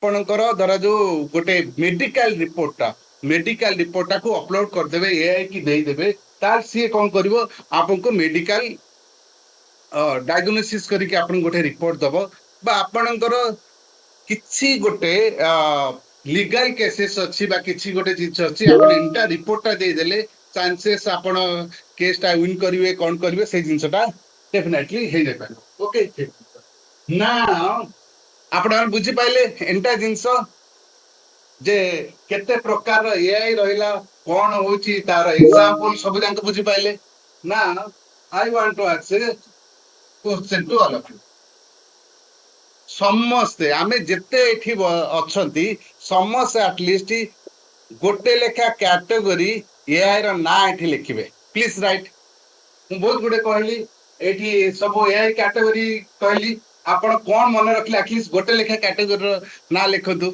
ଆପଣଙ୍କର ଧର ଯୋଉ ଗୋଟେ ମେଡିକାଲ ରିପୋର୍ଟଟା କୁ ଅପଲୋଡ କରିଦେବେ ଏଆଇ କି ଦେଇଦେବେ, ତାହେଲେ ସିଏ କଣ କରିବ ଆପଣଙ୍କୁ ମେଡିକାଲ ଡାୟଗ୍ନୋସିସ୍ କରିକି ଆପଣଙ୍କୁ ଗୋଟେ ରିପୋର୍ଟ ଦବ, ବା ଆପଣଙ୍କର କିଛି ଗୋଟେ ଲିଗାଲ କେसेस ଅଛି ବା କିଛି ଗୋଟେ ଜିନିଷ ଅଛି, ଆପଣ ଏଇଟା ରିପୋର୍ଟଟା ଦେଇଦେଲେ ଚାନ୍ସେସ୍ ଆପଣ କେସଟା ୱିନ୍ କରିବେ, କଣ କରିବେ ସେଇ ଜିନିଷଟା ଡେଫିନେଟଲି ହେଇଯାଇପାରିବ। ଓକେ ନା ଆପଣ ବୁଝିପାଇଲେ ଏନ୍ତା ଜିନିଷ ଯେ କେତେ ପ୍ରକାର ଏଆଇ ରହିଲା, କଣ ହଉଛି ତାର ଏକ୍ସାମ୍ପଲ ସବୁ ଯାକ ବୁଝିପାଇଲେ ନା। I want to ask question to all of you. ସମସ୍ତେ ଆମେ ଯେତେ ଏଠି ଅଛନ୍ତି ସମସ୍ତେ ଆଟଲିଷ୍ଟ ଗୋଟେ ଲେଖା କ୍ୟାଟେଗୋରୀ ଏଆଇ ର ନାଁ ଏଠି ଲେଖିବେ ପ୍ଲିଜ ରାଇଟ୍। ମୁଁ ବହୁତ ଗୁଡେ କହିଲି ଏଠି ସବୁ ଏଆଇ କ୍ୟାଟେଗୋରୀ କହିଲି, ଆପଣ କଣ ମନେ ରଖିଲେ ଆଟଲିଷ୍ଟ ଗୋଟେ ଲେଖା କ୍ୟାଟେଗୋରୀର ନାଁ ଲେଖନ୍ତୁ,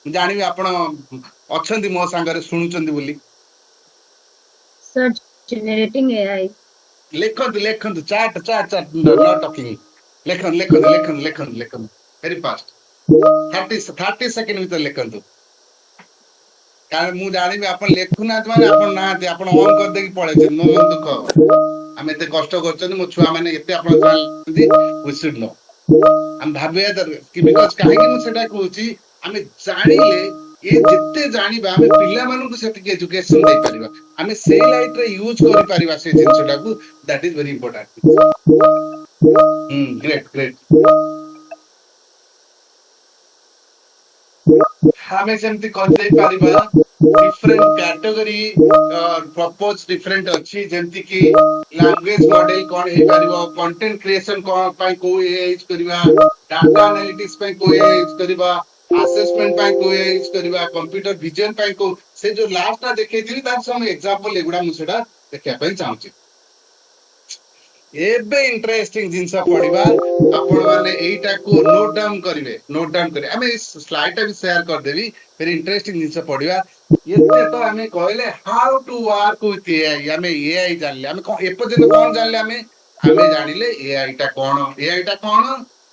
ଜାଣିବି ଆପଣ ଅଛନ୍ତି ମୋ ସାଙ୍ଗରେ ଶୁଣୁଛନ୍ତି ବୋଲି। Sir, generating AI. ଲେଖନ୍ତୁ ଲେଖନ୍ତୁ ଚାଟ ନ ଟକିଂ, ଲେଖନ୍ତୁ ଭେରି ଫାଷ୍ଟ 30 ସେକେଣ୍ଡ ଭିତରେ ଲେଖନ୍ତୁ, କାରଣ ମୁଁ ଜାଣିବି ଆପଣ ଲେଖୁନାହାନ୍ତି ମାନେ ଆପଣ ନାହାନ୍ତି, ଆପଣ ଅନ୍ କରିଦେଇକି ପଳେଇଛନ୍ତି, ମୋ ମନ ଦୁଃଖ ହବ। ଆମେ ଏତେ କଷ୍ଟ କରୁଛନ୍ତି, ମୋ ଛୁଆ ମାନେ ଏତେ ଆପଣ ଜାଣିଛନ୍ତି, ଆମେ ଭାବିବା ଦରକାର କି ବିକଜ କାହିଁକି ମୁଁ ସେଟା କହୁଛି, ଆମେ ଜାଣିଲେ ଏ ଯେତେ ଜାଣିବା ଆମେ ପିଲାମାନଙ୍କୁ ସେତିକି ଏଜୁକେସନ ଦେଇପାରିବା, ଆମେ ସେଇ ଲାଇଟରେ ୟୁଜ କରିପାରିବା ସେ ଜିନିଷଟାକୁ, that is very important. Great ଆମେ ସେମିତି କରିଦେଇ ପାରିବା। डिफरेंट कैटेगरी प्रपोज डिफरेंट अच्छी जेमती कि लैंग्वेज मॉडल कौन हे परिबो, कंटेंट क्रिएशन कौन पाई को यूज करबा, डाटा एनालिटिक्स पाई को यूज करबा, असेसमेंट पाई को यूज करबा, कंप्यूटर विजन पाई को से जो लास्ट ना देखे थी तार सम एग्जांपल एगुडा मु सेटा देखिया पाई चाहूची। एबे इंटरेस्टिंग जिंस पड़िबा, आपण माने एटा को नोट डाउन करिवे, आमे इस स्लाइड टा भी शेयर कर देबी, फिर इंटरेस्टिंग जिंस पड़िबा। एते तो आमे कहले how to work with AI, आमे एआई जानले, आमे एपर्यंत कोन जानले, आमे जानिले एआई टा कोन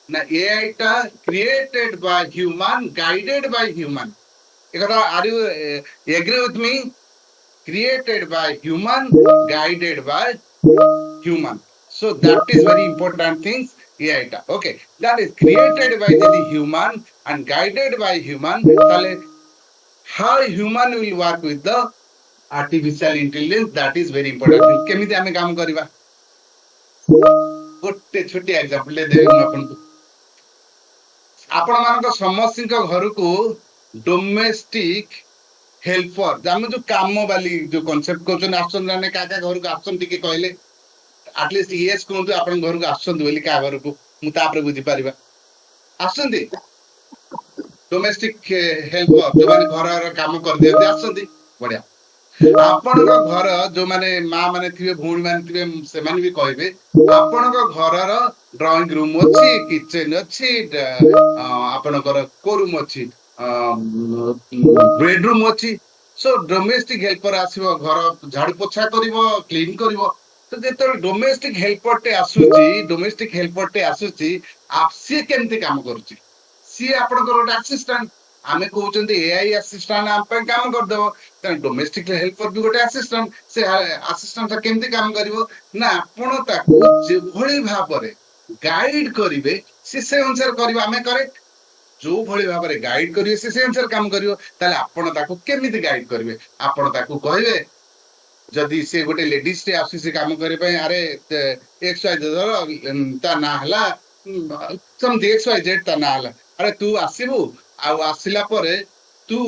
ना एआई टा created by human, guided by human. एकदा are you agree with me? Created by human, guided by human, so that is very important things AI टा। okay, that is created by the human and guided by human, tale how human will work with the artificial intelligence, that is very important thing। केमिति आमे काम करिबा, गोटे छोटी example ले देबे हम आपनको। आपण मानक समस्त घर को डोमेस्टिक हेल्पर, जामे जो काम वाली जो कांसेप्ट कोचन आछन जाने का घर को आछन टिके कहले एटलिस्ट येस कहतु आप घर को आसुँच बोली क्या घर को मुझे बुझी पार आसुँच डोमेस्टिक हेल्पर जो मैंने घर काम कर दिखते आसुँच बढ़िया। आपण घर जो माने माँ माने थे भौणी माने थे से भी कहे आपण घर ड्राइंग रूम अच्छी, किचन अच्छी, आपणकर को रूम अच्छी, बेडरूम अच्छी, सो डोमेस्टिक हेल्पर आसो घर झाड़ू पोछा कर क्लीन कर। तो जो डोमेस्टिक हेल्पर टे आसूची आप सी केमती काम करुची, सी आपनकर गोटे असिस्टेंट, आमे कहउचंती एआई असिस्टेंट हम पे काम कर देबो, त डोमेस्टिक हेल्पर भी गोटे असिस्टेंट, से असिस्टेंट केमती काम करिवो ना आपण ताकू जे भली भाबरे गाइड करिवे से अनुसार करिवो। आमे करेक्ट जो भली भाबरे गाइड करिवे से अनुसार काम करिवो, ताले आपण ताकू केमिति गाइड करिवे, आपण ताकू कहिवे जदि से गोटे लेडीज टे आसी से काम करे पे, अरे एक्स वाई जेड ता ना हला समथि एक्स वाई जेड ता ना हला, अरे तू आसीबू आसिला परे तू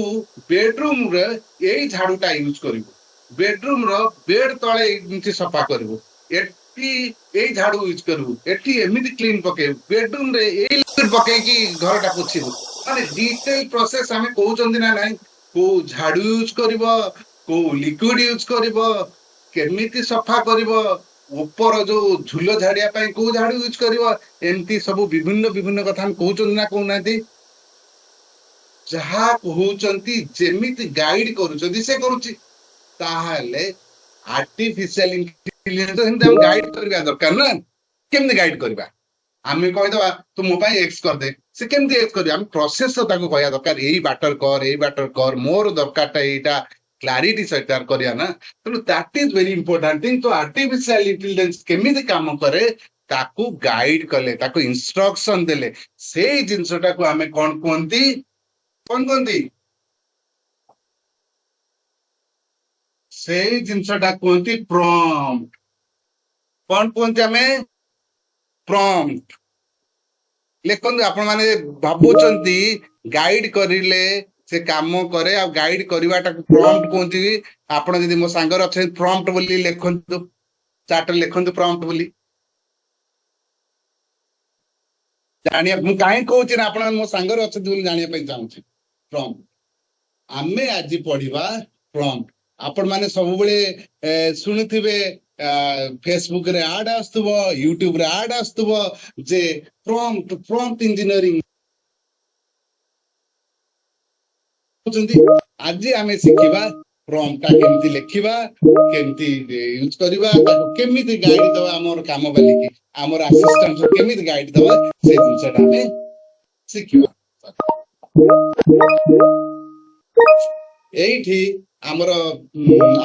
बेडरूम रे एई झाड़ूटा यूज करिवो, बेडरूम रो बेड तळे इनची सफा करिवो, एठी एई झाड़ू यूज करिवो, एठी एमिति क्लीन पके, बेडरूम रे एई लिक्विड पके की घरटा पोछिबो, माने डिटेल प्रोसेस हमें कहउचंदी ना नाही को झाड़ू यूज करिवो, को लिक्विड यूज करिवो, केमिति सफा करिवो, ऊपर जो झुलो झाड़िया पाई को झाड़ू यूज करिवो, एमती सब विभिन्न विभिन्न कथा हम कहउचंदी ना कहउनाती, जहा कहउचंती जेमिति गाइड करूचंती से करूची, ताहाले आर्टिफिशियल इंटेलिजेंस हम गाइड करबा दरकार ना, केमने गाइड करबा ଆମେ କହିଦବା ତୁ ମୋ ପାଇଁ ଏକ୍ସ କରିଦେ, ସେ କେମିତି ଏକ୍ସ କରିବ? ଆମେ ପ୍ରୋସେସ ତାକୁ କହିବା ଦରକାର, ଏଇ ବାଟର କର, ଏଇ ବାଟର କର, ମୋର ଦରକାରଟା ଏଇଟା, କ୍ଲାରିଟି ସହିତ କରିବା ନା। ତେଣୁ that is very important thing. ତ ଆର୍ଟିଫିସିଆଲ ଇଣ୍ଟେଲିଜେନ୍ସ କେମିତି କାମ କରେ ତାକୁ ଗାଇଡ କଲେ, ତାକୁ ଇନଷ୍ଟ୍ରକ୍ସନ ଦେଲେ, ସେଇ ଜିନିଷଟାକୁ ଆମେ କଣ କୁହନ୍ତି? କଣ କୁହନ୍ତି? ସେଇ ଜିନିଷଟା କୁହନ୍ତି ପ୍ରମ୍ପ୍ଟ। କଣ କୁହନ୍ତି ଆମେ? ପ୍ରମ୍ପ୍ଟ। ଲେଖନ୍ତୁ, ଆପଣ ମାନେ ଭାବୁଛନ୍ତି ଗାଇଡ କରିଲେ ସେ କାମ କରେ, ଆଉ ଗାଇଡ କରିବାଟାକୁ ପ୍ରମ୍ପ୍ଟ କୁହନ୍ତି। ଆପଣ ଯଦି ମୋ ସାଙ୍ଗରେ ଅଛନ୍ତି ପ୍ରମ୍ପ୍ଟ ବୋଲି ଲେଖନ୍ତୁ, ଚାର୍ଟରେ ଲେଖନ୍ତୁ ପ୍ରମ୍ପ୍ଟ ବୋଲି। ଜାଣିବା, ମୁଁ କାହିଁକି କହୁଛି ନା ଆପଣ ମୋ ସାଙ୍ଗରେ ଅଛନ୍ତି ବୋଲି ଜାଣିବା ପାଇଁ ଚାହୁଁଛି। ପ୍ରମ୍ପ୍ଟ ଆମେ ଆଜି ପଢିବା ପ୍ରମ୍ପ୍ଟ। ଆପଣ ମାନେ ସବୁବେଳେ ଶୁଣିଥିବେ ଫେସବୁକ ରେ ଆଡ ଆସୁଥିବ, ୟୁଟ୍ୟୁବ ରେ ଆଡ ଆସୁଥିବ ଯେ ପ୍ରମ୍ପ୍ଟ ଇଞ୍ଜିନିୟରିଂ। ଆଜି ଆମେ ଶିଖିବା ପ୍ରମ୍ପ୍ଟଟା କେମିତି ଲେଖିବା, କେମିତି ୟୁଜ କରିବା, ତାକୁ କେମିତି ଗାଇଡ ଦବା ଆମର କାମ ବାଲିକି, ଆମର ଆସିଷ୍ଟାଣ୍ଟ କେମିତି ଗାଇଡ ଦବା, ସେ ଜିନିଷଟା ଆମେ ଶିଖିବା। ଏଇଠି ଆମର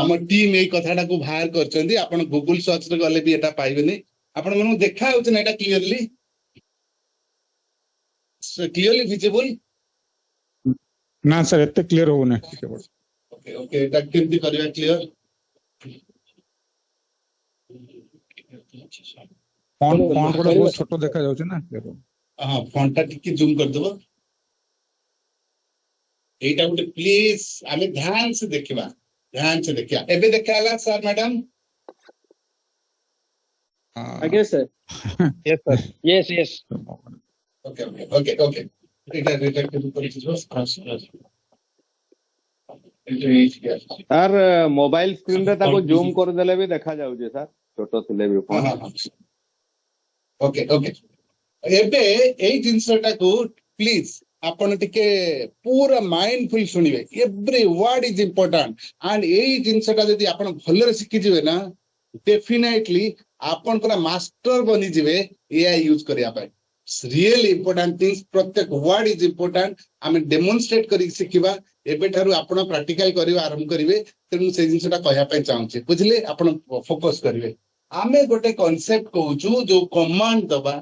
ଆମ ଟିମ୍ ଏଇ କଥାଟାକୁ ବାହାର କରିଛନ୍ତି। ଆପଣ ଗୁଗୁଲ ସର୍ଚ୍ଚରେ ଗଲେ ବି ଏଟା ପାଇବେନି। ଆପଣମାନଙ୍କୁ ଦେଖା ହଉଛି ନା ଏଟା କ୍ଲିୟରଲି? Clearly visible? ନା ସାର୍, ଏତେ କ୍ଲିୟର ହଉନି। ଓକେ ଓକେ, ଏଟା କେମିତି କରିବା କ୍ଲିୟର? ଫଣ୍ଟ ଗୁଡା ବହୁତ ଛୋଟ ଦେଖା ଯାଉଛି ନା। ହଁ, ଫଣ୍ଟଟା ଟିକେ ଜୁମ କରିଦବ। এইটা ଗୋଟେ ପ୍ଲିଜ ଆମେ ଧ୍ୟାନ ସେ ଦେଖିବା, ଧ୍ୟାନ ସେ ଦେଖିବା। ଏବେ ଦେଖା ହେଲା sir madam? Yes, sir. Yes, sir. Yes, yes. Okay okay okay okay, ଏଇଟା କେମିତି କରିଯିବ? Sir, mobile screen ରେ ତାକୁ zoom କରିଦେଲେ ବି ଦେଖା ଯାଉଛି ସାର୍, ଛୋଟ ଥିଲେ ବି ଫୋନ। ଓକେ ଓକେ, ଏବେ ଏଇ ଜିନିଷଟାକୁ ପ୍ଲିଜ ଆପଣ ଟିକେ ପୁରା ମାଇଣ୍ଡଫୁଲ ଶୁଣିବେ। Every word is important. And ଏଇ ଜିନିଷଟା ଯଦି ଆପଣ ଭଲରେ ଶିଖିଯିବେ ନା, ଡେଫିନେଟଲି ଆପଣଙ୍କର ମାଷ୍ଟର ବନିଯିବେ ଏଆଇ ୟୁଜ କରିବା ପାଇଁ। ରିଏଲି ଇମ୍ପୋର୍ଟାଣ୍ଟ ଥିଙ୍ଗସ, ପ୍ରତ୍ୟେକ ୱାର୍ଡ ଇଜ ଇମ୍ପୋର୍ଟାଣ୍ଟ। ଆମେ ଡେମନଷ୍ଟ୍ରେଟ କରିକି ଶିଖିବା। ଏବେଠାରୁ ଆପଣ ପ୍ରାକ୍ଟିକାଲ କରିବା ଆରମ୍ଭ କରିବେ। ତେଣୁ ସେଇ ଜିନିଷଟା କହିବା ପାଇଁ ଚାହୁଁଛି, ବୁଝିଲେ? ଆପଣ ଫୋକସ କରିବେ। ଆମେ ଗୋଟେ କନସେପ୍ଟ କହୁଛୁ, ଯୋଉ କମାଣ୍ଡ ଦବା,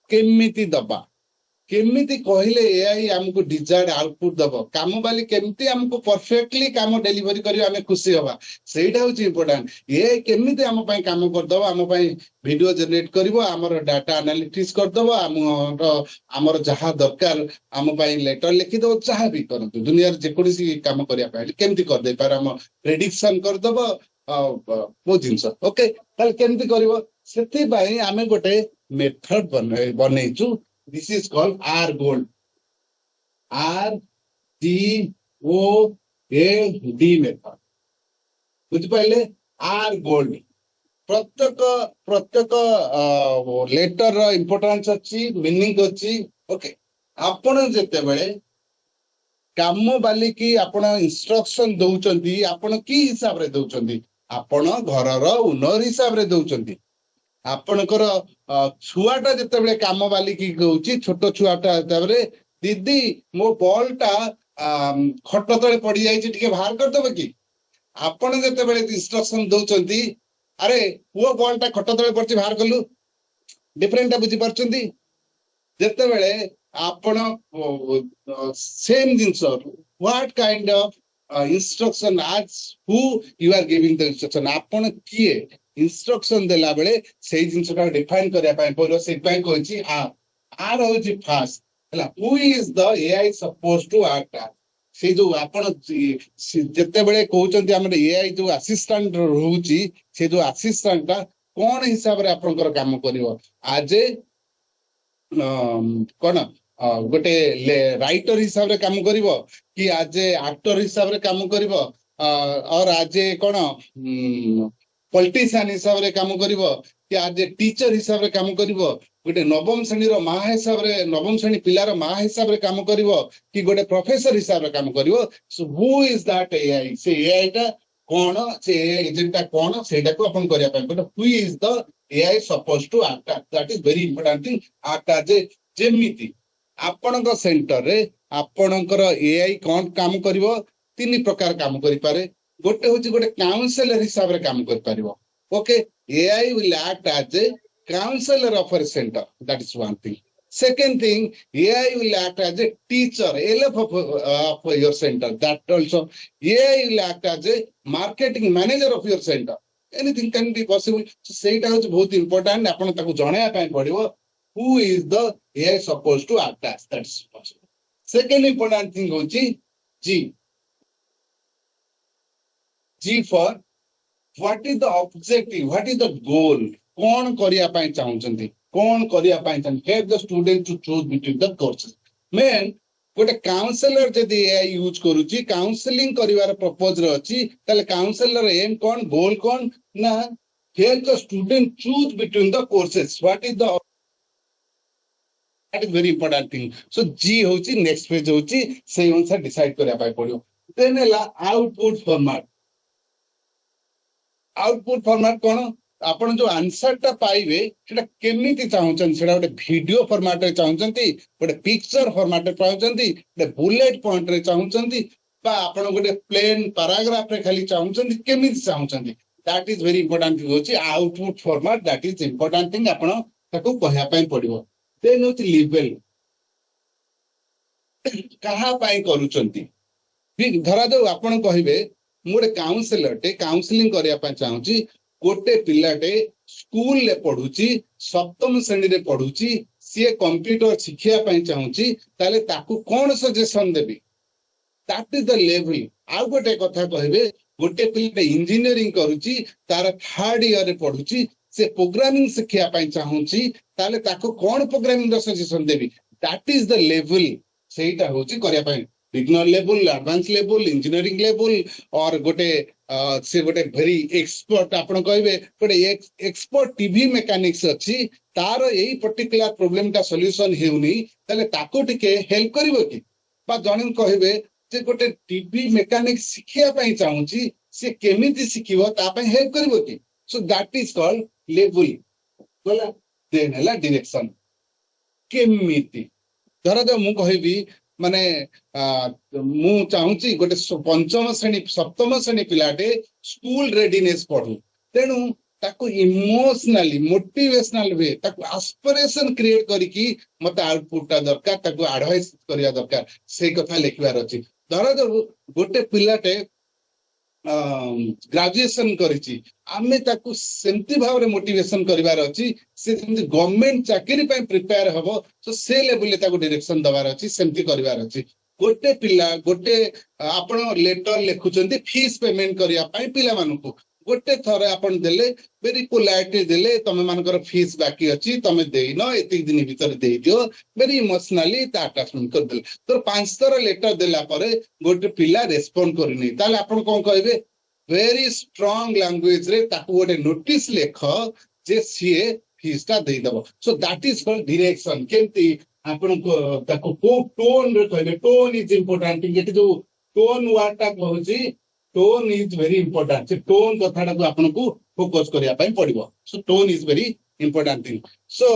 କେମିତି ଦବା, କେମିତି କହିଲେ ଏଆଇ ଆମକୁ ଡିଜାର୍ଡ ଆଉଟପୁଟ ଦବ, କାମ ବାଲି କେମିତି ଆମକୁ ପରଫେକ୍ଟଲି କାମ ଡେଲିଭରି କରିବ, ଆମେ ଖୁସି ହବା, ସେଇଟା ହଉଛି ଇମ୍ପୋର୍ଟାଣ୍ଟ। ଏଆଇ କେମିତି ଆମ ପାଇଁ କାମ କରିଦବ, ଆମ ପାଇଁ ଭିଡିଓ ଜେନେରେଟ କରିବ, ଆମର ଡାଟା ଆନାଲିଟିକ୍ସ କରିଦବ, ଆମର ଯାହା ଦରକାର ଆମ ପାଇଁ ଲେଟର ଲେଖିଦବ, ଯାହା ବି କରନ୍ତୁ ଦୁନିଆରେ ଯେକୌଣସି କାମ କରିବା ପାଇଁ କେମିତି କରିଦେଇପାରେ, ଆମ ପ୍ରେଡିକ୍ସନ କରିଦବ, ବହୁତ ଜିନିଷ। ଓକେ, ତାହେଲେ କେମିତି କରିବ? ସେଥିପାଇଁ ଆମେ ଗୋଟେ method ବନେଇଛୁ। This is called R gold. RGOAD method. ବୁଝିପାରିଲେ? R gold। ପ୍ରତ୍ୟେକ ଲେଟର ର ଇମ୍ପୋର୍ଟାନ୍ସ ଅଛି, ମିନିଂ ଅଛି। ଓକେ, ଆପଣ ଯେତେବେଳେ କାମ ବାଲିକି ଆପଣ ଇନଷ୍ଟ୍ରକ୍ସନ ଦଉଛନ୍ତି, ଆପଣ କି ହିସାବରେ ଦଉଛନ୍ତି? ଆପଣ ଘରର ଓନର ହିସାବରେ ଦଉଛନ୍ତି। ଆପଣଙ୍କର ଛୁଆଟା ଯେତେବେଳେ କାମ ବାଲିକି କହୁଛି, ଛୋଟ ଛୁଆଟା ଯେତେବେଳେ, ଦିଦି ମୋ ବଲଟା ଖଟ ତଳେ ପଡିଯାଇଛି, ଟିକେ ବାହାର କରିଦବ କି? ଆପଣ ଯେତେବେଳେ ଇନଷ୍ଟ୍ରକ୍ସନ ଦଉଛନ୍ତି, ଆରେ ପୁଅ ବଲଟା ଖଟ ତଳେ ପଡିଛି, ବାହାର କଲୁ। ଡିଫରେଣ୍ଟଟା ବୁଝିପାରୁଛନ୍ତି? ଯେତେବେଳେ ଆପଣ ସେମ ଜିନିଷ, what kind of instruction as who you are giving the instruction, ଆପଣ କିଏ ଇନଷ୍ଟ୍ରକ୍ସନ ଦେଲା ବେଳେ ସେଇ ଜିନିଷଟା ଡିଫାଇନ କରିବା ପାଇଁ ପଡିବ। ସେଇଥିପାଇଁ କହିଛି ଆର ହଉଛି ଫାଷ୍ଟ ହେଲା, who is the AI supposed to act as। ସେଇ ଯୋଉ ଆପଣ ଯେତେବେଳେ କହୁଛନ୍ତି ଆମର ଏଆଇ ଯୋଉ ଆସିଷ୍ଟାଣ୍ଟ ରହୁଛି, ସେ ଯୋଉ ଆସିଷ୍ଟାଣ୍ଟଟା କଣ ହିସାବରେ ଆପଣଙ୍କର କାମ କରିବ? ଆଜ ଏ କଣ ଗୋଟେ ରାଇଟର ହିସାବରେ କାମ କରିବ, କି ଆଜ ଏ ଆକ୍ଟର ହିସାବରେ କାମ କରିବ, ଅର ଆଜ ଏ କଣ ପଲିଟିସିଆନ ହିସାବରେ କାମ କରିବ, କି ଆଜ ଏ ଟିଚର ହିସାବରେ କାମ କରିବ, ଗୋଟେ ନବମ ଶ୍ରେଣୀର ମା ହିସାବରେ, ନବମ ଶ୍ରେଣୀ ପିଲାର ମା ହିସାବରେ କାମ କରିବ, କି ଗୋଟେ ପ୍ରଫେସର ହିସାବରେ କାମ କରିବ। So who is that AI? ସେ ଏଆଇ ଟା କଣ, ସେ ଏଜେଣ୍ଟଟା କଣ, ସେଇଟାକୁ ଆପଣ କରିବା ପାଇଁ ପଡିବ। ହୁ is the AI supposed to act as, that is very important thing, act as a ଯେମିତି ଆପଣଙ୍କ ସେଣ୍ଟରରେ ଆପଣଙ୍କର AI କଣ କାମ କରିବ, 3 ପ୍ରକାର କାମ କରିପାରେ। ଗୋଟେ ହଉଛି ଗୋଟେ କାଉନସେଲର ହିସାବରେ କାମ କରିପାରିବ। Okay, AI will act as a counselor of a center, that is one thing. Second thing, AI will act as a teacher, LF of your center. That also, AI will act as a marketing manager of your center. Anything can be possible. So ସେଇଟା ହଉଛି ବହୁତ important, ଆପଣ ତାକୁ ଜଣେଇବା ପାଇଁ ପଡିବ who is the AI supposed to act as, that is possible. Second important thing ହଉଛି G. G for what is the objective, what is the goal, କଣ କରିବା ପାଇଁ ଚାହୁଁଛନ୍ତି, କଣ କରିବା ପାଇଁ ଚାହୁଁଛନ୍ତି, help the student to choose between the courses. Main ଗୋଟେ କାଉନସେଲର ଯଦି AI ୟୁଜ କରୁଛି, କାଉନସେଲିଂ କରିବାର ପ୍ରପୋଜ ରେ ଅଛି, ତାହେଲେ କାଉନସେଲର ଏମ୍ କଣ, ଗୋଲ କଣ ନା help the student choose between the courses, what is the, that is very important thing. So G ହଉଛି next page ହଉଛି ସେଇ ଅନୁସାରେ decide କରିବା ପାଇଁ ପଡିବ। then ହେଲା output format. output format କଣ, ଆପଣ ଯୋଉ ଆନ୍ସରଟା ପାଇବେ ସେଟା କେମିତି ଚାହୁଁଛନ୍ତି, ସେଟା ଗୋଟେ ଭିଡିଓ ଫର୍ମାଟରେ ଚାହୁଁଛନ୍ତି, ଗୋଟେ ପିକ୍ଚର ଫର୍ମାଟରେ ଚାହୁଁଛନ୍ତି, ଗୋଟେ ବୁଲେଟ ପଏଣ୍ଟରେ ଚାହୁଁଛନ୍ତି, ବା ଆପଣ ଗୋଟେ ପ୍ଲେନ ପାରାଗ୍ରାଫରେ ଖାଲି ଚାହୁଁଛନ୍ତି, କେମିତି ଚାହୁଁଛନ୍ତି, that is very important thing ହଉଛି output format, that is important thing, ଆପଣ ତାକୁ କହିବା ପାଇଁ ପଡିବ। then ହଉଛି ଲେବେଲ, କାହା ପାଇଁ କରୁଛନ୍ତି। ଧରାଯାଉ ଆପଣ କହିବେ ମୁଁ ଗୋଟେ କାଉନସେଲରଟେ କାଉନସିଲିଂ କରିବା ପାଇଁ ଚାହୁଁଛି, ଗୋଟେ ପିଲାଟେ ସ୍କୁଲରେ ପଢୁଛି, 7ମ ଶ୍ରେଣୀରେ ପଢୁଛି, ସିଏ କମ୍ପ୍ୟୁଟର ଶିଖିବା ପାଇଁ ଚାହୁଁଛି, ତାହେଲେ ତାକୁ କଣ ସଜେସନ ଦେବି, that is the level। ଆଉ ଗୋଟେ କଥା କହିବେ ଗୋଟେ ପିଲାଟେ ଇଞ୍ଜିନିୟରିଂ କରୁଛି, ତାର 3rd ଇୟରରେ ପଢୁଛି, ସେ ପ୍ରୋଗ୍ରାମିଂ ଶିଖିବା ପାଇଁ ଚାହୁଁଛି, ତାହେଲେ ତାକୁ କଣ ପ୍ରୋଗ୍ରାମିଂ ର ସଜେସନ ଦେବି, that is the level। ସେଇଟା ହଉଛି କରିବା ପାଇଁ ବିଗନର ଲେବୁଲ, ଆଡଭାନ୍ସ ଲେବୁଲ, ଇଞ୍ଜିନିୟରିଂ ଲେବୁଲ, ଅର ଗୋଟେ ସେ ଗୋଟେ ଭେରି ଏକ୍ସପର୍ଟ, ଆପଣ କହିବେ ଗୋଟେ ଏକ୍ସପର୍ଟ ଟିଭି ମେକାନିକ୍ସ ଅଛି, ତାର ଏଇ ପର୍ଟିକୁଲାର ପ୍ରୋବ୍ଲେମଟା ସଲ୍ୟୁସନ ହେଉନି, ତାହେଲେ ତାକୁ ଟିକେ ହେଲ୍ପ କରିବ କି। ବା ଜଣେ କହିବେ ଯେ ଗୋଟେ ଟିଭି ମେକାନିକ୍ସ ଶିଖିବା ପାଇଁ ଚାହୁଁଛି, ସେ କେମିତି ଶିଖିବ ତା ପାଇଁ ହେଲ୍ପ କରିବ କି। ସୋ ଦ୍ୟାଟ ଇଜ କଲ୍ଡ ଲେବୁଲ। ଗଲା, ଦେନ୍ ହେଲା ଡିରେକ୍ସନ। କେମିତି, ଧରାଯାଉ ମୁଁ କହିବି ମାନେ ମୁଁ ଚାହୁଁଛି ଗୋଟେ 5ମ ଶ୍ରେଣୀ 7ମ ଶ୍ରେଣୀ ପିଲାଟେ ସ୍କୁଲ ରେଡିନେସ ପଢୁ, ତେଣୁ ତାକୁ ଇମୋସନାଲି ମୋଟିଭେସନାଲ ୱେ, ତାକୁ ଆସ୍ପିରେସନ କ୍ରିଏଟ କରିକି ମତେ ଆଉଟପୁଟଟା ଦରକାର, ତାକୁ ଆଡଭାଇସ କରିବା ଦରକାର, ସେଇ କଥା ଲେଖିବାର ଅଛି। ଧରାଯାଉ ଗୋଟେ ପିଲାଟେ ଗ୍ରାଜୁଏସନ କରିଛି, ଆମେ ତାକୁ ସେମିତି ଭାବରେ ମୋଟିଭେସନ କରିବାର ଅଛି, ସେ ଯେମିତି ଗଭର୍ଣ୍ଣମେଣ୍ଟ ଚାକିରି ପାଇଁ ପ୍ରିପେୟାର ହବ, ତ ସେ ଲେବୁଲରେ ତାକୁ ଡିରେକ୍ସନ ଦବାର ଅଛି, ସେମିତି କରିବାର ଅଛି। ଗୋଟେ ପିଲା ଗୋଟେ ଆପଣ ଲେଟର ଲେଖୁଛନ୍ତି ଫିସ୍ ପେମେଣ୍ଟ କରିବା ପାଇଁ ପିଲାମାନଙ୍କୁ, ଗୋଟେ ଥର ଆପଣ ଦେଲେ, ଭେରି ପୋଲାଇଟଲି ଦେଲେ, ତମେ ମାନଙ୍କର ଫିସ୍ ବାକି ଅଛି, ତମେ ଦେଇନ, ଏତିକି ଦିନ ଭିତରେ ଦେଇଦିଅ, ଭେରି ଇମୋସନାଲି ତା ଆଟାଚମେଣ୍ଟ କରିଦେଲେ। ତ 5 ଥର ଲେଟର ଦେଲା ପରେ ଗୋଟେ ପିଲା ରେସ୍ପଣ୍ଡ କରିନି, ତାହେଲେ ଆପଣ କଣ କହିବେ, ଭେରି ଷ୍ଟ୍ରଙ୍ଗ ଲାଙ୍ଗୁଏଜରେ ତାକୁ ଗୋଟେ ନୋଟିସ ଲେଖ ଯେ ସିଏ ଫିସ୍ ଟା ଦେଇଦବ। So that is called direction. କେମିତି ଆପଣ ତାକୁ କୋଉ ଟୋନ ରେ କହିବେ, ଟୋନ ଇଜ ଇମ୍ପୋର୍ଟାଣ୍ଟ। ଏଠି ଯୋଉ ଟୋନ ୱାର୍ଡ ଟା କହୁଛି, ଟୋନ୍ ଇଜ ଭେରି ଇମ୍ପୋର୍ଟାଣ୍ଟ। ସେ ଟୋନ୍ କଥାଟାକୁ ଆପଣଙ୍କୁ ଫୋକସ କରିବା ପାଇଁ ପଡିବ। So tone is very important thing. So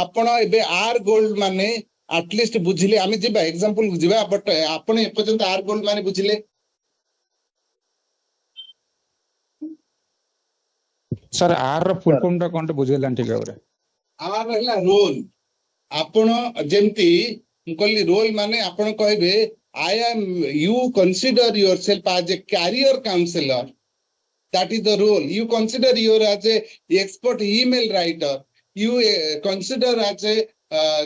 ଆପଣ ଏବେ ଆର୍ ଗୋଲ୍ଡ ମାନେ ଆଟଲିଷ୍ଟ ବୁଝିଲେ, ଆମେ ଯିବା ଏକ୍ସାମ୍ପଲ ଯିବା, ବଟ୍ ଆପଣ ଏପର୍ଯ୍ୟନ୍ତ ଆର୍ ଗୋଲ୍ଡ ମାନେ ବୁଝିଲେ? ସାର୍ ଆର୍ ର ଫୁଲ ଫର୍ମ ଟା କଣ ବୁଝେଇଲାନି ଠିକ ଭାବରେ। ଆର୍ ହେଲା ରୋଲ। ଆପଣ ଯେମିତି ମୁଁ କହିଲି ରୋଲ ମାନେ ଆପଣ କହିବେ I am, you consider yourself as a career counselor. That is the role. You consider you as a expert email writer. You consider as a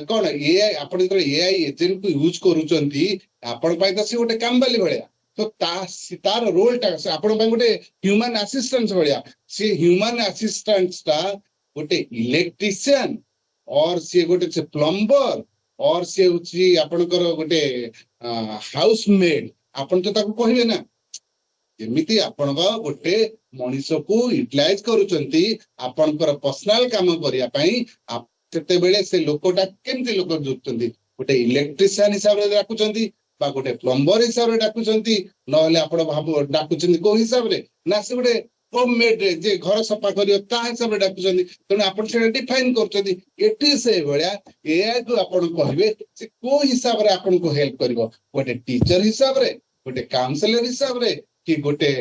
କଣ AI, ଆପଣ ଯେତେବେଳେ AI ଏଜେଣ୍ଟ କୁ ୟୁଜ କରୁଛନ୍ତି, ଆପଣ ପାଇଁ ତ ସେ ଗୋଟେ କାମବାଲି ଭଳିଆ, ତ ତାର ରୋଲ ଟା ଆପଣ ପାଇଁ ଗୋଟେ ହ୍ୟୁମାନ ଆସିଷ୍ଟାଣ୍ଟ ଭଳିଆ। ସେ ହ୍ୟୁମାନ ଆସିଷ୍ଟାଣ୍ଟ ଟା ଗୋଟେ ଇଲେକ୍ଟ୍ରିସିଆନ, ଅର ସିଏ ଗୋଟେ ପ୍ଲମ୍ବର, ଅର ସିଏ ହଉଛି ଆପଣଙ୍କର ଗୋଟେ ହାଉସ ମେଡ, ଆପଣ ତ ତାକୁ କହିବେ ନା। ଯେମିତି ଆପଣଙ୍କ ଗୋଟେ ମଣିଷକୁ ୟୁଟିଲାଇଜ କରୁଛନ୍ତି ଆପଣଙ୍କର ପର୍ସନାଲ କାମ କରିବା ପାଇଁ, ସେତେବେଳେ ସେ ଲୋକଟା କେମିତି ଲୋକ ଯୋଗୁଛନ୍ତି, ଗୋଟେ ଇଲେକ୍ଟ୍ରିସିଆନ ହିସାବରେ ଡାକୁଛନ୍ତି, ବା ଗୋଟେ ପ୍ଲମ୍ବର ହିସାବରେ ଡାକୁଛନ୍ତି, ନହେଲେ ଆପଣ ଡାକୁଛନ୍ତି କୋଉ ହିସାବରେ ନା ସେ ଗୋଟେ होम मेड जे घर सफा करियो ता हिसाब रे डाकुचंदी तेणु आपण से डिफाइन करचंदी एटी से भलिया एआई को आपण कहबे से को हिसाब रे आपण को हेल्प करिवो गोटे टीचर हिसाब रे गोटे काउंसलर हिसाब रे कि गोटे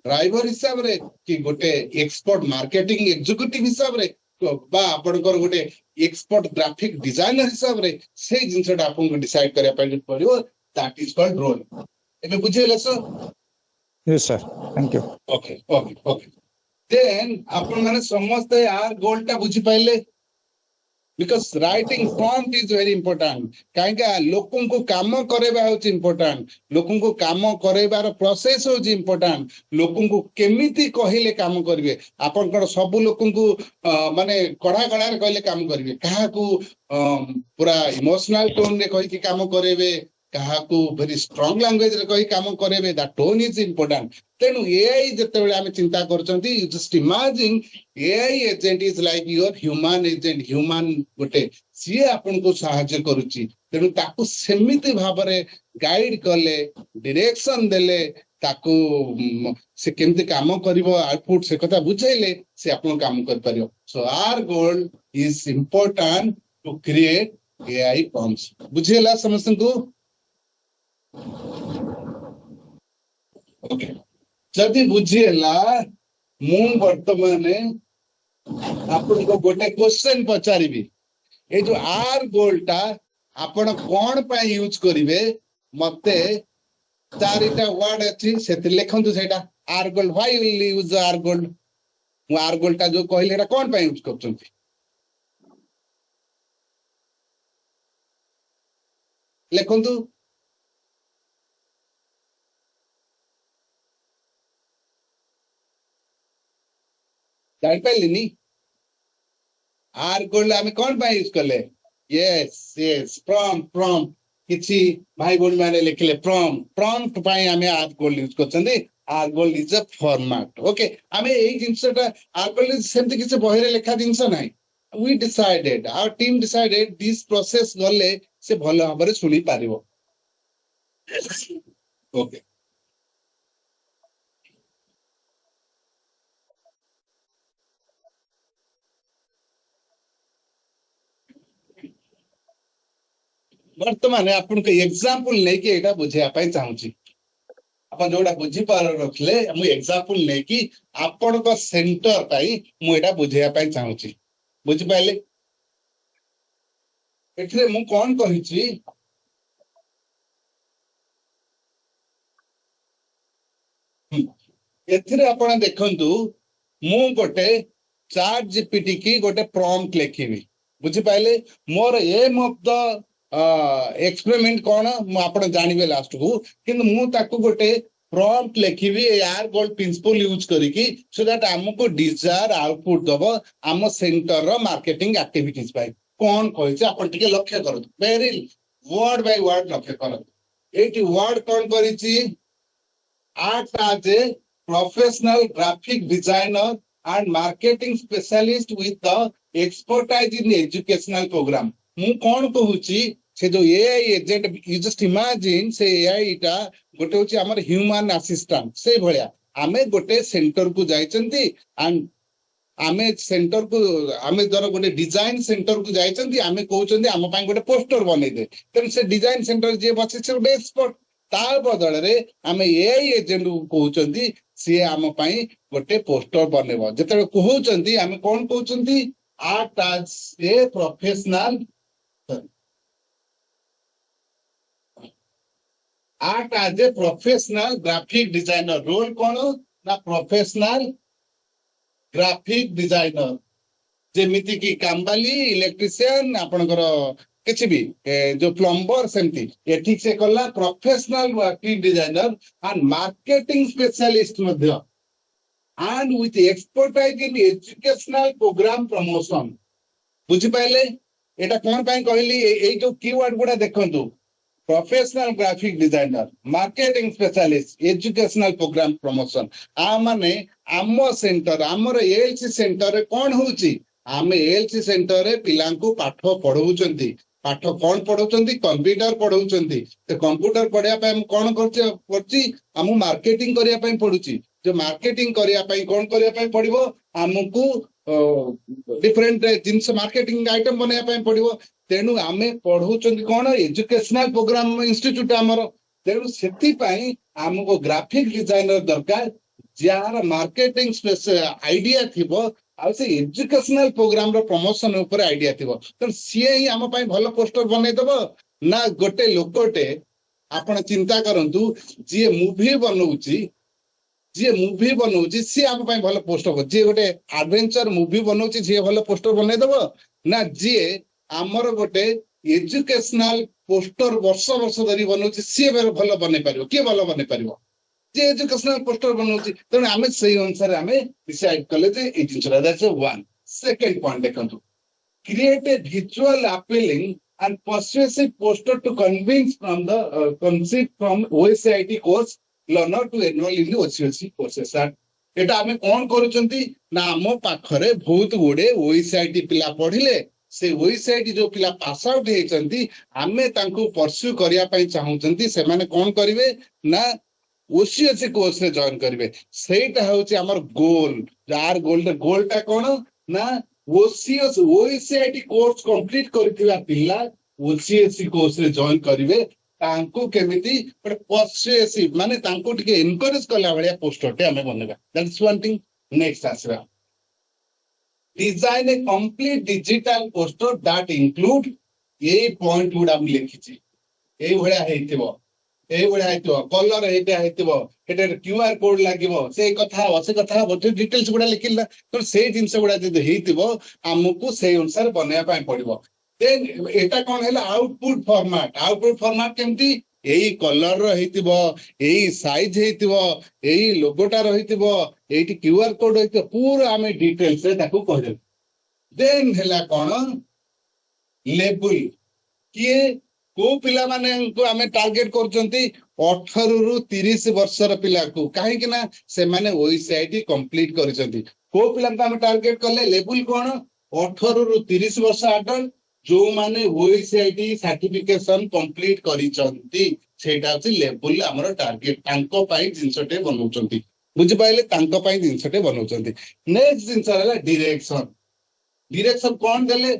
ड्राइवर हिसाब रे कि गोटे एक्सपर्ट मार्केटिंग एग्जीक्यूटिव हिसाब रे बा आपणकर गोटे एक्सपर्ट ग्राफिक डिजाइनर हिसाब रे से जिनसटा आपन को डिसाइड करिया पय पड़ियो दैट इज कॉल्ड रोल एबे बुझेला sir yes sir thank you okay okay okay then आपण माने समस्त आर गोल टा बुझी पाइले because writing prompt is very important काहेका लोकन को काम करेबा होची इंपोर्टेंट लोकन को काम करेबार प्रोसेस होची इंपोर्टेंट लोकन को केमिति कहिले काम करिवे आपण कोन सब लोकन को माने कड़ा कड़ा रे कहिले काम करिवे काहा को पूरा इमोशनल टोन रे कहि कि काम करेबे काहा को वेरी स्ट्रांग लैंग्वेज रे कहि काम करेबे दैट टोन इज इंपोर्टेंट तेनु एआई जते बेले आमे चिंता करचंती just imagine AI agent is like your human agent human गोटे सी आपन को सहायता करूची तेनु ताकू सेमिति भाबरे गाइड करले डायरेक्शन देले ताकू से केमते काम करिवो आउटपुट से कथा बुझाइले से आपन काम कर परियो so our goal is important to create AI prompts बुझेला समस्त को ओके जदि बुझीला मु वर्तमान आपन को गोटे क्वेश्चन पचारिबी ए जो आर गोल टा आपण कोन पय यूज करिवे मते चारिटा वर्ड अछि सेति लेखंतु सेटा R goal why will use R goal मु आर गोल टा जो कहले एटा कोन पय यूज करचंती लेखंतु जान पाइलिनी आर गोल आमे कोन पय यूज करले यस यस प्रॉम्प्ट किछि भाई बोल माने लिखले प्रॉम्प्ट पय आमे आर गोल यूज करछंदी आर goal is a format okay आमे एई जिंसटा आर गोल इज सेमति किछि बहिरे लेखा जिंस नाही we decided our team decided this process गले से भलो भाबरे सुनी पारिबो ओके वर्तमान आपन को एग्जांपल नै कि एटा बुझिया पय चाहूची अपन जोडा बुझी पार रखले मु एग्जांपल नै कि आपन को सेंटर पय मु एटा बुझिया पय चाहूची बुझि पाइले एथरे मु कोन कहिची एथरे आपण देखंतु मु गोटे चैट जीपीटी की गोटे प्रॉम्प्ट लिखिबी बुझि पाइले मोर एम ऑफ द एक्सपेरिमेंट कौन आप जानवे लास्ट को किंतु मु ताकू गोटे प्रॉम्प्ट लिखिबी यार गोल प्रिंसिपल यूज करिकी सो दैट हमको डिजायर आउटपुट दबो आम सेंटर रो मार्केटिंग एक्टिविटीज पाई कौन कहि छै आपण टिके लक्ष्य करत वेरी वर्ड बाय वर्ड लक्ष्य करत एटी वर्ड कौन करिछि act as a professional graphic designer and marketing specialist with the expertise in educational program मु कौन कहूची से जो AI agent you just imagine से एआई टा गोटे होची हमर ह्यूमन असिस्टेंट से भलिया आमे गोटे सेंटर को जाइचंती एंड आमे सेंटर को आमे दर गोटे डिजाइन सेंटर को जाइचंती आमे कहउचंती आम पय गोटे पोस्टर बनै दे तन से डिजाइन सेंटर जे बचे से गोटे एक्सपर्ट तार बदल रे आमे एआई एजेंट को कहउचंती से आम पय गोटे पोस्टर बनेबो जते कहउचंती आमे कोन कहउचंती act as a professional act as a professional graphic designer role कौन ना प्रोफेशनल ग्राफिक डिजाइनर जेमिति की कामबाली इलेक्ट्रिशियन आपनकर किछि भी जो प्लम्बर सेमती ए ठीक से कला professional graphic designer and marketing specialist मध्य and with expertise in educational program promotion बुझि पाइले एटा कोन पय कहली ए जो कीवर्ड गुडा देखंतु professional graphic designer marketing specialist educational program promotion आ माने आम सेंटर आमर एएलसी सेंटर कौन होची आमे एएलसी सेंटर रे पिलांको पाठ पढौचंती पाठ कौन पढौचंती कंप्यूटर पढौचंती तो कंप्यूटर पढिया पे हम कौन करची हम मार्केटिंग करिया पे पढुची जो मार्केटिंग करिया पई कोन करिया पई पड़िबो हमकु डिफरेंट जिंस मार्केटिंग आइटम बनिया पई पड़िबो तेनु आमे पढौचंदी कोन एजुकेशनल प्रोग्राम इंस्टीट्यूट हमर तेनु सेति पई हमको ग्राफिक डिजाइनर दरकार जार मार्केटिंग स्पेस आइडिया थिबो आ से एजुकेशनल प्रोग्राम रो प्रमोशन ऊपर आइडिया थिबो त सीए ही हम पई भलो पोस्टर बनै देबो ना गोटे लोकोटे आपण चिंता करंतु जे मूवी बनौची सी आम पई भलो पोस्टर हो जे गोटे एडवेंचर मूवी बनौची जे भलो पोस्टर बनै देबो ना जे हमर गोटे एजुकेशनल पोस्टर वर्ष वर्ष धरी बनौची सी भलो बनै परिबो के भलो बनै परिबो जे एजुकेशनल पोस्टर बनौची त आमे सही अनुसार आमे डिसाइड कले जे ए जिंसरा दैट्स वन सेकंड पॉइंट देखंतु create a visual appealing and persuasive poster to convince from the concept from OSCIT course learner to enroll in the OSCIT courses sir एटा हमें कोन करूचंती ना हमो पाखरे बहुत गुडे OSCIT पिला पढिले से OSCIT जो पिला पास आउट हेचंती हमें तांको परस्यू करिया पई चाहउचंती से माने कोन करिवे ना OSCIT कोर्स रे जॉइन करिवे सेटा होची हमर गोल जार गोलटा कोन ना OSCIT कोर्स कंप्लीट करथिबा पिला OSCIT कोर्स रे जॉइन करिवे तांको केमिति बट परसुएसिव माने तांको टिके एनकरेज करला भलिया पोस्टर टे हमें बनेगा दैट्स वन थिंग नेक्स्ट आसरा design A complete digital poster that include A point good हम लिखिछि ए भलिया हेतिबो कलर हेतिबो हेटे क्यूआर कोड लागिबो से कथा बटे डिटेल्स गुडा लिखिला तो से जिंस गुडा जदि हेतिबो हमकु से अनुसार बनेया पय पड़िबो देन एटा कोन हैला आउटपुट फॉर्मेट केमती एई कलर रो हेतिबो एई साइज हेतिबो एई लोगोटा रहितिबो एटी क्यूआर कोड हेतिबो पूरा हमें डिटेल्स से ताकू कह दे देन हैला कोन लेबल किए को पिला माने को हमें टार्गेट करचंती 18 रु 30 वर्षर पिला को काहे कि ना से माने OSCIT कंप्लीट करचंती को पिला को हमें टार्गेट करले लेवल कोन 18 रु 30 वर्ष आडल जो माने OSCIT सर्टिफिकेशन कंप्लीट करिचंती सेटा अछि लेवल हमर टार्गेट तांको पाई जिंसटे बनौचंती बुझि पाइले तांको पाई जिंसटे बनौचंती नेक्स्ट जिंस हला डायरेक्शन कोन देले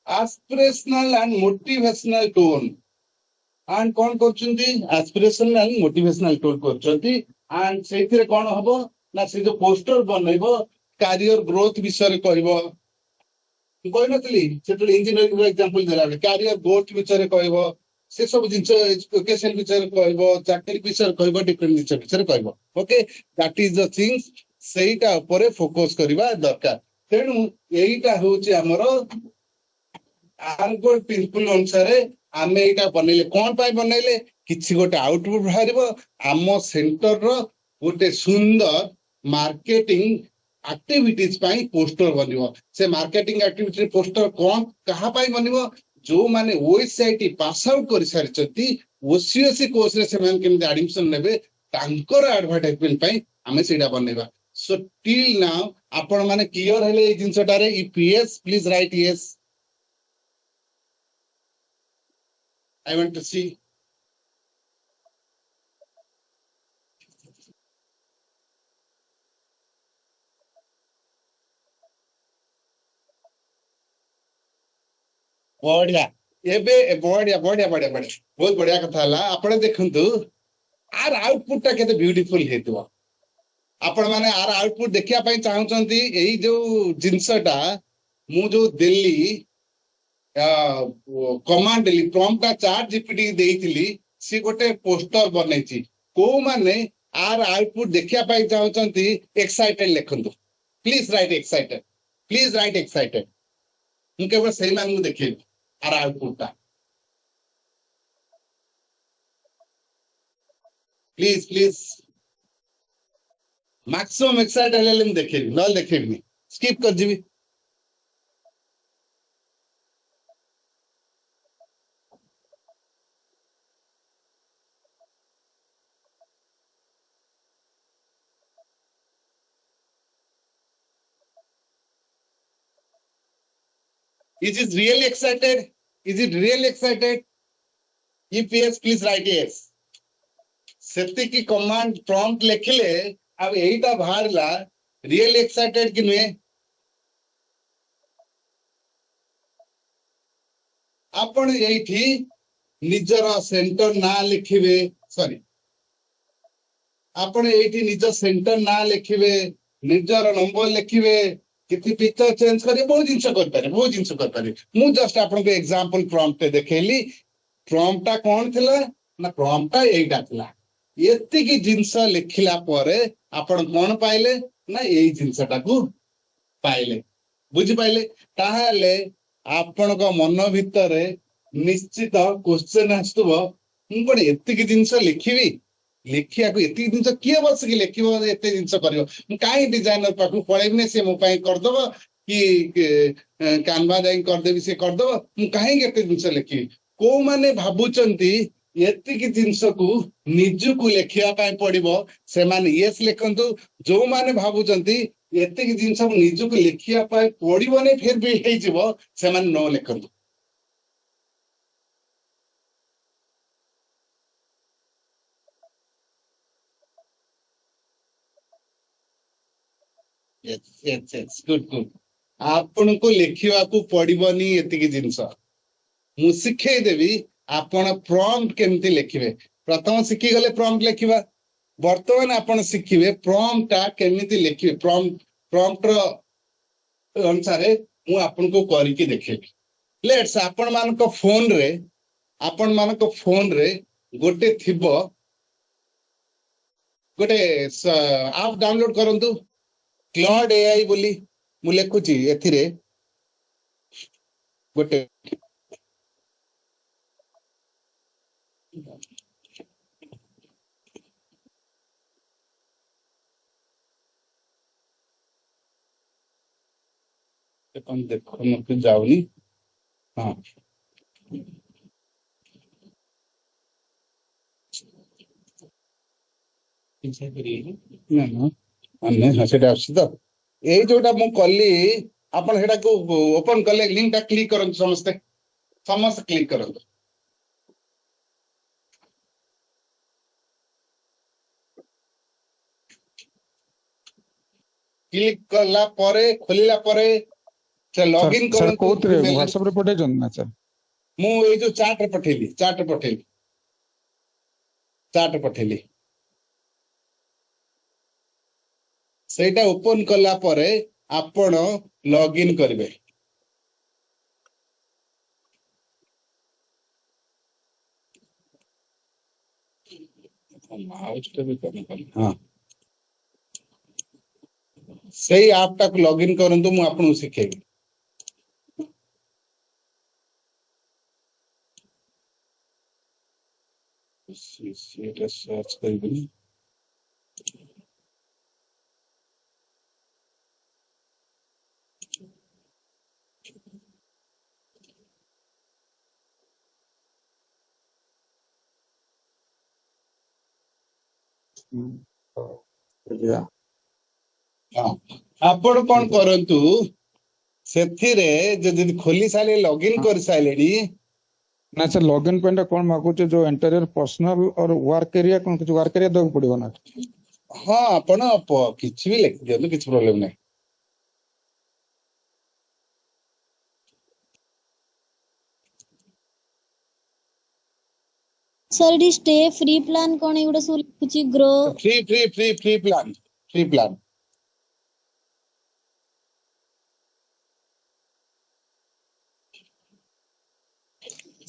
aspirational and motivational tone and cone करचंती aspirational and motivational tone करचंती and सेथिरे कोन हबो ना से जो पोस्टर बनैबो करियर ग्रोथ विषय कहबो कोइ नतली सेटल इंजीनियरिंग रो एग्जांपल देला करियर ग्रोथ विषय कहबो से सब जिंस एजुकेशन विषय कहबो चाकरी विषय कहबो डिफरेंट विषय कहबो okay that is the things सेटा ऊपर फोकस करबा दरकार तेनु एईटा होची हमरो आर्गो प्रिंसिपल अनुसार आमे एटा बनेले कोन पाई बनेले किछि गोटे आउटपुट बाहरिबो आमो सेंटर रो गोटे सुंदर मार्केटिंग एक्टिविटीज पाई पोस्टर बनिबो से मार्केटिंग एक्टिविटी पोस्टर कोन कहा पाई बनिबो जो माने OSCIT पास आउट करि सारिचती OSCIT कोर्स रे सेमान केम एडमिशन नेबे तांकर एडवर्टाइजमेंट पाई आमे सेडा बनेबा सो टिल नाउ आपण माने क्लियर हेले ए जिंसटारे if yes please right yes I want to see. बढ़िया एबे बढ़िया बहुत बढ़िया कथा हला आपण देखंतु आर आउटपुट ता केते ब्यूटीफुल हेतबो आपण माने आर आउटपुट देखिया पई चाहउचंती एई जो जिंसटा मु जो दिल्ली कमांड देली प्रॉम्प्ट का चार्ट जीपीटी देइथिली सी गोटे पोस्टर बनैछि को माने आर आउटपुट देखिया पाई चाहउचंती एक्साइटेड लिखंतु प्लीज राइट एक्साइटेड मु केवल सही मान मु देखि आर आउटपुट ता प्लीज मैक्सिमम एक्साइटेड ले मु देखि न देखिबनी स्किप कर जीवी Is it really excited? If yes, please write yes. सेति की कमांड प्रॉम्प्ट लिखले अब एटा बाहरला रियल एक्साइटेड कि नुहे आपण एठी निजर सेंटर ना लिखिबे सॉरी आपण एठी निज सेंटर ना लिखिबे निजर नंबर लिखिबे किति पिक्चर चेंज करे बहुत जिंस कर पारे बहुत जिंस कर पारे मु जस्ट आपन को एग्जांपल प्रॉम्प्ट देखेली प्रॉम्प्ट ता कोन थिला ना प्रॉम्प्ट ता एटा थिला एत्ते की जिंस लिखिला परे आपण कोन पाइले ना एई जिंसटा को पाइले बुझी पाइले ताहाले आपण को मन भितरे निश्चित क्वेश्चन आस्तुबो मु कोन एत्ते की जिंस लिखिबी लिखिया को एत्ते जिंस किए बस कि लिखिबो एत्ते जिंस करियो मु काई डिजाइनर पाखु पळेबने से मो पाई कर दबो कि कानवा जाई कर देबी से कर दबो मु काई एत्ते जिंस लिखिबी को माने भाबुचंती एतिकी जिनस को निजु को लेखिया पाई पड़िबो से माने यस लिखंतु जो माने भाबुचंती एतिकी जिनस को निजु को लेखिया पाई पड़िबो ने फिर भी हे जिवो से माने नो लिखंतु यस गुड गुड आपण को लेखिया को पड़िबोनी एतिकी जिनस मु सिखै देबी आपण प्रॉम्प्ट केमती लिखिबे प्रथम सिखि गले प्रॉम्प्ट लिखिबा वर्तमान आपण सिखिबे प्रॉम्प्ट ता केमती लिखिबे प्रॉम्प्ट रो अनुसार मु आपण को करि के देखेबी लेट्स आपण मान को फोन रे गोटे थिबो गोटे ऐप डाउनलोड करंतु क्लाउड एआई बोली मु लेखुची एथिरे गोटे देखो मत जाऊनी हाँ ना ना अन्य हसेटा आसी तो ए जोटा मु कली आपण हेडा को ओपन कले लिंक ता क्लिक करन समस्त क्लिक करन क्लिक करला परे खोलिला परे से लॉगिन सर करन कोथरे व्हाट्सएप रे पठे जन ना सर मु ए जो चार्ट पठेली सेटा ओपन करला परे आपण लॉगिन करबे माउस तो भी करना हां सही आप तक लॉगिन करंतु मु आपन सिखेबी सीटा सर्च करबी हाँ आपण कौन करंतु सेथिरे जदि खोली साले लॉगिन कर सालेडी ना सर लॉगिन पेंटा कोन मागु जो इंटीरियर पर्सनल और वर्क एरिया कोन कुछ वर्क एरिया दो पड़िबो ना हाँ आपण किछि भी लिख दियो किछि प्रॉब्लम नहीं sir the stay free plan कोन एगुडा सो लिखुची ग्रो फ्री प्लान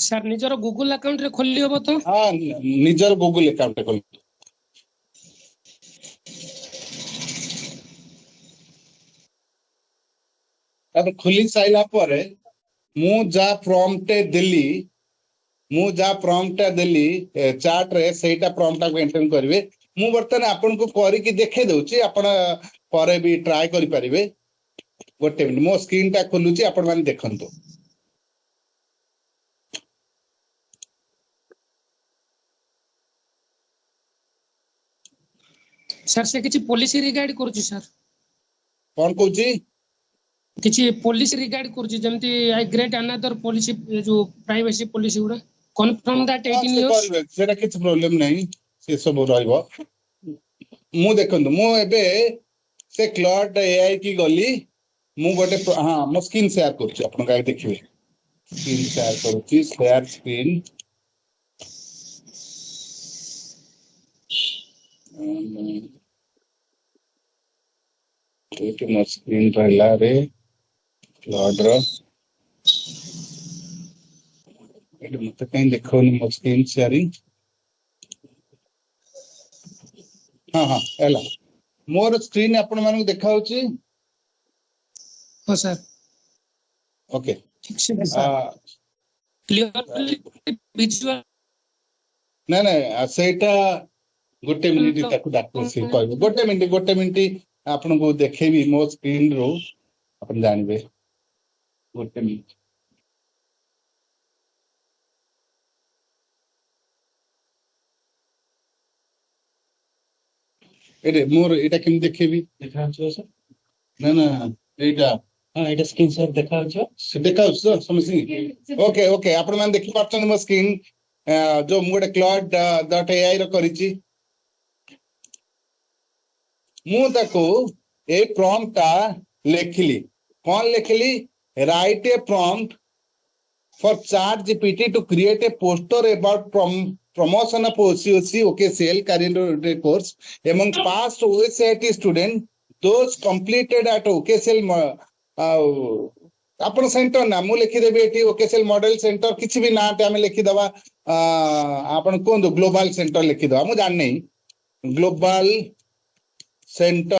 सर निजर गूगल अकाउंट रे खोलि होबो तो हाँ निजर गूगल अकाउंट खोल अब खोली साइला परे मु जा प्रॉम्प्ट देली चार्ट रे सेटा प्रॉम्प्ट को एंटर करिवे मु बर्तन आपन को करि कि देखे दउची आपण परे भी ट्राई करि परिवे गोटे मिनिट मो स्क्रीन टा खोलुची आपण माने देखंतु सर से किछि पॉलिसी रिगार्ड करूची सर कौन कहूची किछि पॉलिसी रिगार्ड करूची जेमति आई ग्रेट अनदर पॉलिसी जो प्राइवेसी पॉलिसी गुडा कन्फर्म दैट 18 इयर्स सेटा किछ प्रॉब्लम नहीं से सब रहइबो ମୁଁ ଦେଖନ୍ତୁ ମୁଁ ଏବେ ସେ କ୍ଲଡ୍ ଏଆଇ କି ଗଲି ମୁଁ ଗୋଟେ ହଁ ମୋ ସ୍କ୍ରିନ୍ ସେୟାର କରୁଛି ଆପଣଙ୍କ ଆଗେ ଦେଖିବେ ସ୍କ୍ରିନ୍ ସେୟାର କରୁଛି ସେୟାର ସ୍କ୍ରିନ୍ ଏଇଠି ମୋ ସ୍କ୍ରିନ୍ ରହିଲା ରେ କ୍ଲଡ୍ ର ଏଇଠି ମତେ କାହିଁ ଦେଖଉନି ମୋ ସ୍କ୍ରିନ୍ ସେୟାରିଂ ହଁ ହଁ ହେଲା ମୋର ସ୍କ୍ରିନ୍ ଆପଣ ମାନଙ୍କୁ ଦେଖାଉଛି हाँ सर ओके ठीक से क्लियर विजुअल ना ना ସେଇଟା ଗୋଟେ ମିନିଟ୍ ତାକୁ ଡାକୁ ସେ କହିବ ଗୋଟେ ମିନିଟ୍ ଆପଣଙ୍କୁ ଦେଖେଇବି ମୋ ସ୍କ୍ରିନ୍ ରୁ ଆପଣ ଜାଣିବେ ଗୋଟେ ମିନିଟ୍ ଏରେ ମୋର ଏଇଟା କେମିତି ଦେଖେଇବି ନା ନା ଏଇଟା हाँ एटा स्क्रीनशॉट देखा छ ସେ ଦେଖାଉଛି ତ ସମସ୍ତଙ୍କୁ ଓକେ ଓକେ ଆପଣ ମାନେ ଦେଖିପାରୁଛନ୍ତି ମୋ ସ୍କ୍ରିନ୍ ଯୋଉ ମୁଁ ଗୋଟେ claude.ai ର କରିଛି ମୁଁ ତାକୁ ଏଇ ପ୍ରମ୍ପ୍ଟ ଟା ଲେଖିଲି କଣ ଲେଖିଲି write a prompt for ChatGPT to create a poster about promotion of OCOC OKCL career course among past OSCIT students those completed at OKCL ଆପଣ ସେଣ୍ଟର ନା ମୁଁ ଲେଖିଦେବି ଏଠି OKCL ମଡେଲ ସେଣ୍ଟର କିଛି ବି ନାଁଟେ ଆମେ ଲେଖିଦବା ଆପଣ କୁହନ୍ତୁ ଗ୍ଲୋବାଲ ସେଣ୍ଟର ଲେଖିଦବା ମୁଁ ଜାଣିନି ଗ୍ଲୋବାଲ ସେଣ୍ଟର